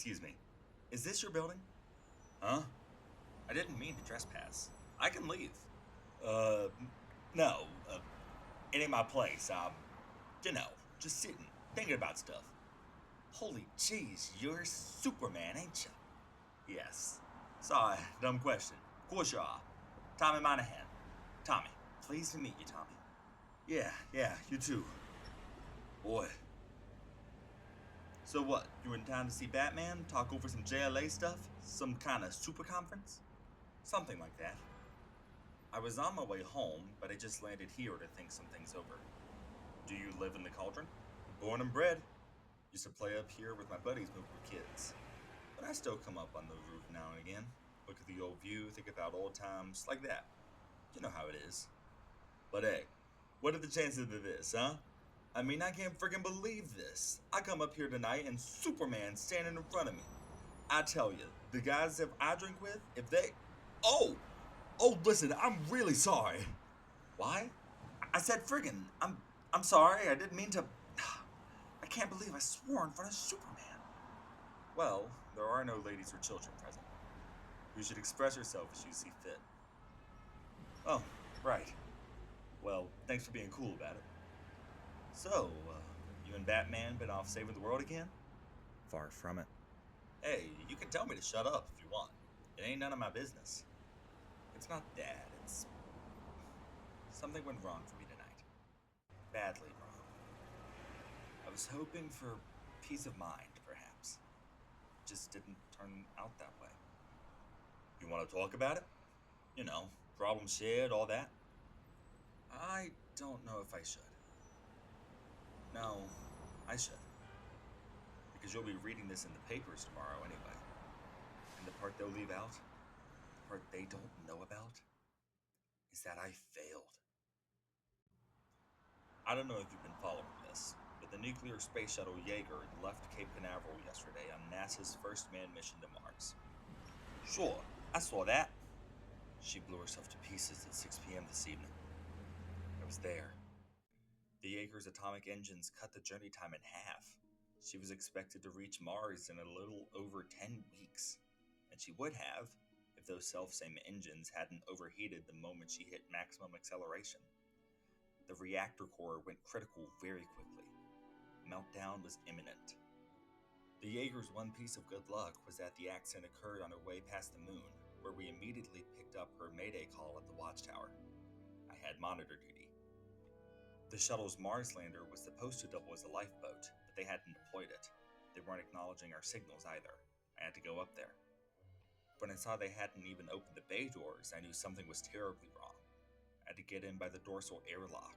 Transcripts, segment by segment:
Excuse me. Is this your building? Huh? I didn't mean to trespass. I can leave. Uh, no. It ain't my place. You know, just sitting, thinking about stuff. Holy jeez, you're Superman, ain't you? Yes. Sorry, dumb question. Of course you are. Tommy Monaghan. Tommy. Pleased to meet you, Tommy. Yeah, you too. Boy. So what, you in town to see Batman? Talk over some JLA stuff? Some kind of super conference? Something like that. I was on my way home, but I just landed here to think some things over. Do you live in the Cauldron? Born and bred. Used to play up here with my buddies when we were kids. But I still come up on the roof now and again. Look at the old view, think about old times, like that. You know how it is. But hey, what are the chances of this, huh? I mean, I can't freaking believe this. I come up here tonight and Superman's standing in front of me. I tell you, the guys that I drink with, if they... Oh, listen, I'm really sorry. Why? I said friggin'. I'm sorry, I didn't mean to... I can't believe I swore in front of Superman. Well, there are no ladies or children present. You should express yourself as you see fit. Oh, right. Well, thanks for being cool about it. So, you and Batman been off saving the world again? Far from it. Hey, you can tell me to shut up if you want. It ain't none of my business. It's not that, it's... Something went wrong for me tonight. Badly wrong. I was hoping for peace of mind, perhaps. It just didn't turn out that way. You want to talk about it? You know, problem shared, all that? I don't know if I should. No, I should. Because you'll be reading this in the papers tomorrow anyway. And the part they'll leave out, the part they don't know about, is that I failed. I don't know if you've been following this, but the nuclear space shuttle Jaeger left Cape Canaveral yesterday on NASA's first manned mission to Mars. Sure, I saw that. She blew herself to pieces at 6 p.m. this evening. I was there. The Jaeger's atomic engines cut the journey time in half. She was expected to reach Mars in a little over 10 weeks, and she would have if those self-same engines hadn't overheated the moment she hit maximum acceleration. The reactor core went critical very quickly. Meltdown was imminent. The Jaeger's one piece of good luck was that the accident occurred on her way past the moon, where we immediately picked up her Mayday call at the watchtower. I had monitor duty. The shuttle's Mars lander was supposed to double as a lifeboat, but they hadn't deployed it. They weren't acknowledging our signals either. I had to go up there. When I saw they hadn't even opened the bay doors, I knew something was terribly wrong. I had to get in by the dorsal airlock.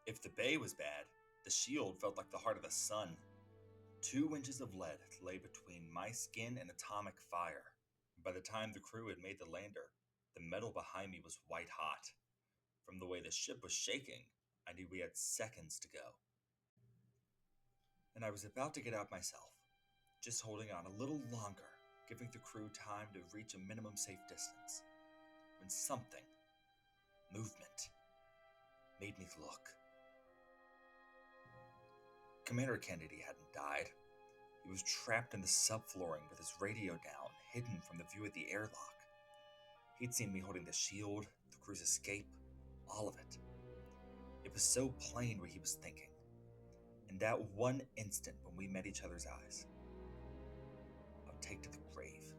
If the bay was bad, the shield felt like the heart of the sun. 2 inches of lead lay between my skin and atomic fire. By the time the crew had made the lander, the metal behind me was white hot. From the way the ship was shaking, I knew we had seconds to go. And I was about to get out myself, just holding on a little longer, giving the crew time to reach a minimum safe distance, when something, movement, made me look. Commander Kennedy hadn't died. He was trapped in the subflooring with his radio down, hidden from the view of the airlock. He'd seen me holding the shield, the crew's escape, all of it. It was so plain what he was thinking. In that one instant when we met each other's eyes, I'll take to the grave.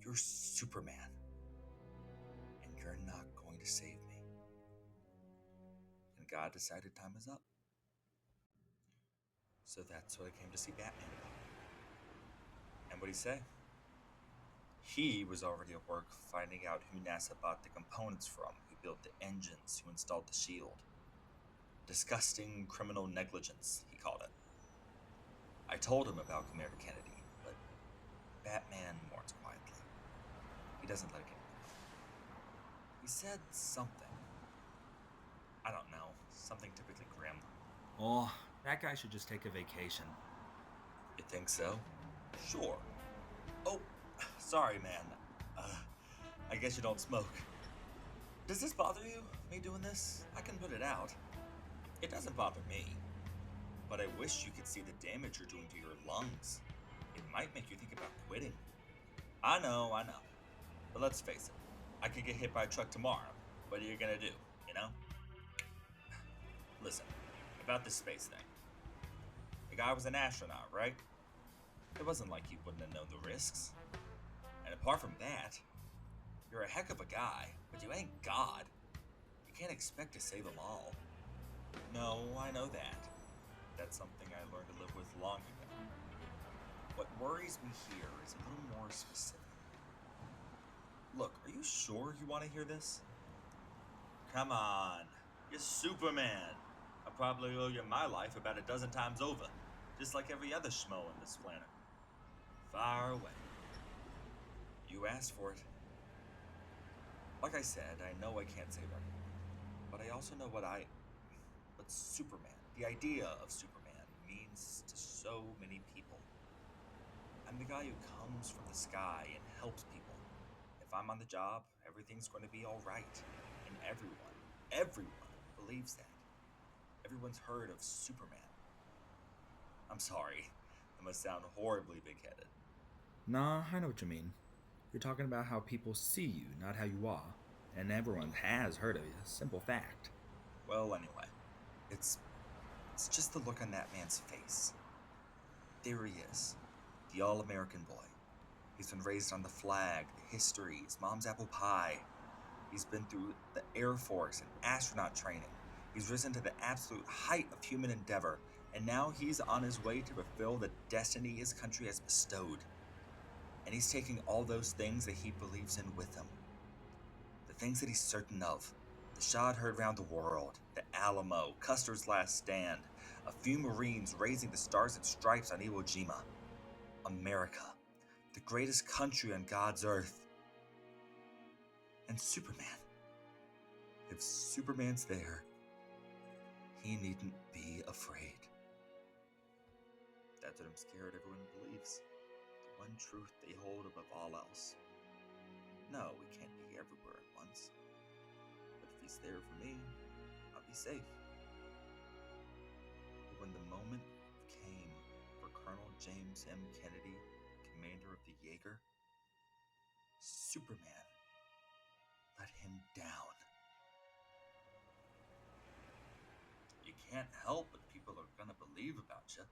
You're Superman, and you're not going to save me. And God decided time was up. So that's what I came to see Batman about. And what'd he say? He was already at work finding out who NASA bought the components from, who built the engines, who installed the shield. Disgusting criminal negligence, he called it. I told him about Commander Kennedy, but Batman mourns quietly. He doesn't let it get him. He said something. I don't know, something typically grim. Oh, that guy should just take a vacation. You think so? Sure. Oh, sorry, man. I guess you don't smoke. Does this bother you, me doing this? I can put it out. It doesn't bother me. But I wish you could see the damage you're doing to your lungs. It might make you think about quitting. I know. But let's face it, I could get hit by a truck tomorrow. What are you gonna do, you know? Listen, about this space thing. The guy was an astronaut, right? It wasn't like he wouldn't have known the risks. And apart from that, you're a heck of a guy, but you ain't God. You can't expect to save them all. No, I know that. That's something I learned to live with long ago. What worries me here is a little more specific. Look, are you sure you want to hear this? Come on, you're Superman. I probably owe you my life about a dozen times over, just like every other schmo on this planet. Far away. You asked for it. Like I said, I know I can't save everyone, but I also know what Superman, the idea of Superman, means to so many people. I'm the guy who comes from the sky and helps people. If I'm on the job, everything's going to be all right. And everyone believes that. Everyone's heard of Superman. I'm sorry, I must sound horribly big-headed. Nah, I know what you mean. You're talking about how people see you, not how you are. And everyone has heard of you. Simple fact. Well, anyway, it's just the look on that man's face. There he is, the all-American boy. He's been raised on the flag, the history, his mom's apple pie. He's been through the Air Force and astronaut training. He's risen to the absolute height of human endeavor, and now he's on his way to fulfill the destiny his country has bestowed. And he's taking all those things that he believes in with him. The things that he's certain of. The shot heard round the world, the Alamo, Custer's Last Stand, a few Marines raising the stars and stripes on Iwo Jima. America, the greatest country on God's earth. And Superman. If Superman's there, he needn't be afraid. That's what I'm scared everyone believes. The one truth they hold above all else. No, we can't be everywhere at once. But if he's there for me, I'll be safe. But when the moment came for Colonel James M. Kennedy, commander of the Jaeger, Superman let him down. You can't help but people are gonna believe about you.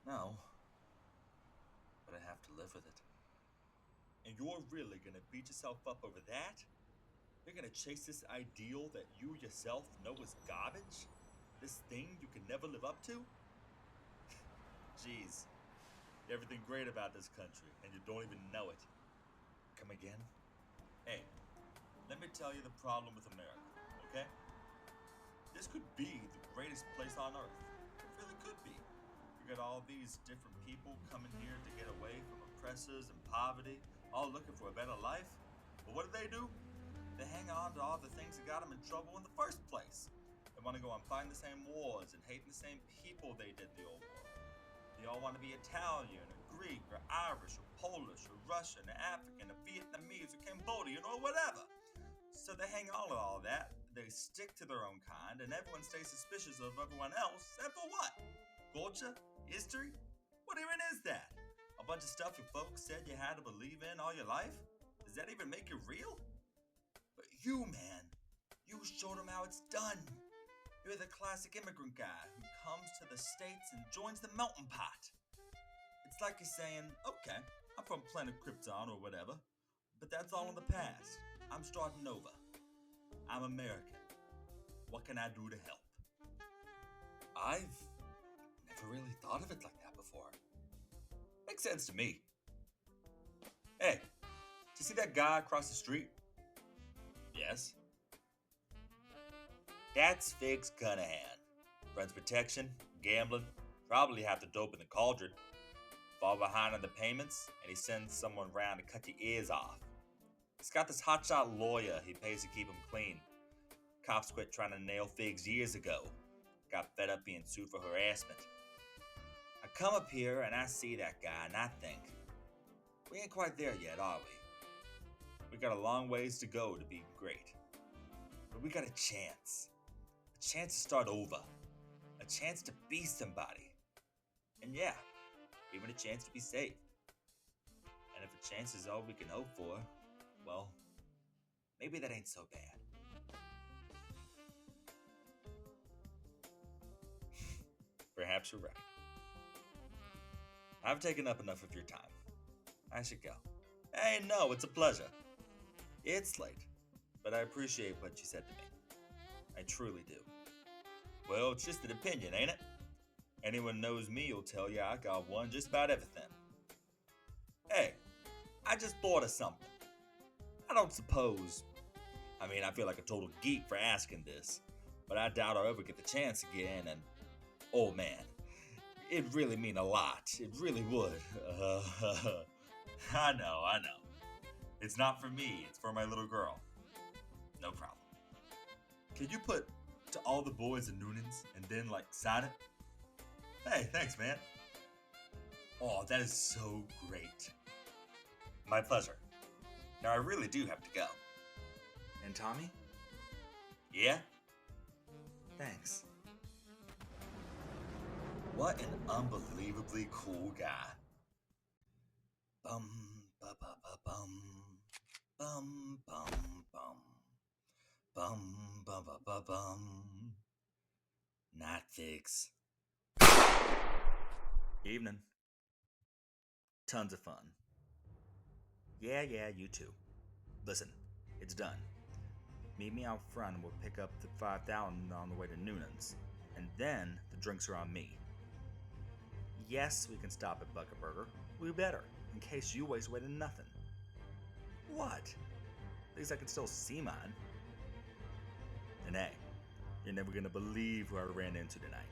No. But I have to live with it. And you're really gonna beat yourself up over that? You're gonna chase this ideal that you yourself know is garbage? This thing you can never live up to? Jeez. Everything great about this country, and you don't even know it. Come again? Hey, let me tell you the problem with America, okay? This could be the greatest place on earth. It really could be. You got all these different people coming here to get away from oppressors and poverty, all looking for a better life. But what do? They hang on to all the things that got them in trouble in the first place. They want to go on fighting the same wars and hating the same people they did in the old world. They all want to be Italian or Greek or Irish or Polish or Russian or African or Vietnamese or Cambodian or whatever. So they hang on to all that, they stick to their own kind, and everyone stays suspicious of everyone else. And for what? Culture? History? What even is that? A bunch of stuff your folks said you had to believe in all your life? Does that even make you real? But you, man, you showed them how it's done. You're the classic immigrant guy who comes to the States and joins the melting pot. It's like you're saying, okay, I'm from planet Krypton or whatever, but that's all in the past. I'm starting over. I'm American. What can I do to help? I've never really thought of it like that before. Makes sense to me. Hey, did you see that guy across the street? Yes. That's Figgs Cunahan. Runs protection, gambling, probably half the dope in the cauldron. Fall behind on the payments, and he sends someone round to cut your ears off. He's got this hotshot lawyer he pays to keep him clean. Cops quit trying to nail Figgs years ago. Got fed up being sued for harassment. I come up here and I see that guy and I think, we ain't quite there yet, are we? We got a long ways to go to be great. But we got a chance. A chance to start over. A chance to be somebody. And yeah, even a chance to be safe. And if a chance is all we can hope for, well, maybe that ain't so bad. Perhaps you're right. I've taken up enough of your time. I should go. Hey, no, it's a pleasure. It's late, but I appreciate what you said to me. I truly do. Well, it's just an opinion, ain't it? Anyone knows me will tell you I got one just about everything. Hey, I just thought of something. I don't suppose. I feel like a total geek for asking this, but I doubt I'll ever get the chance again, and oh man, it'd really mean a lot. It really would. I know. It's not for me, it's for my little girl. No problem. Could you put to all the boys and Noonans and then, sign it? Hey, thanks, man. Oh, that is so great. My pleasure. Now, I really do have to go. And Tommy? Yeah? Thanks. What an unbelievably cool guy. Bum, ba, ba, ba, bum. Bum, bum, bum. Bum, ba, ba, ba, bum. Not fix. Evening. Tons of fun. Yeah, you too. Listen, it's done. Meet me out front and we'll pick up the 5,000 on the way to Noonan's. And then the drinks are on me. Yes, we can stop at Bucket Burger. We better, in case you waste away to nothing. What? At least I can still see mine. And hey, you're never gonna believe who I ran into tonight.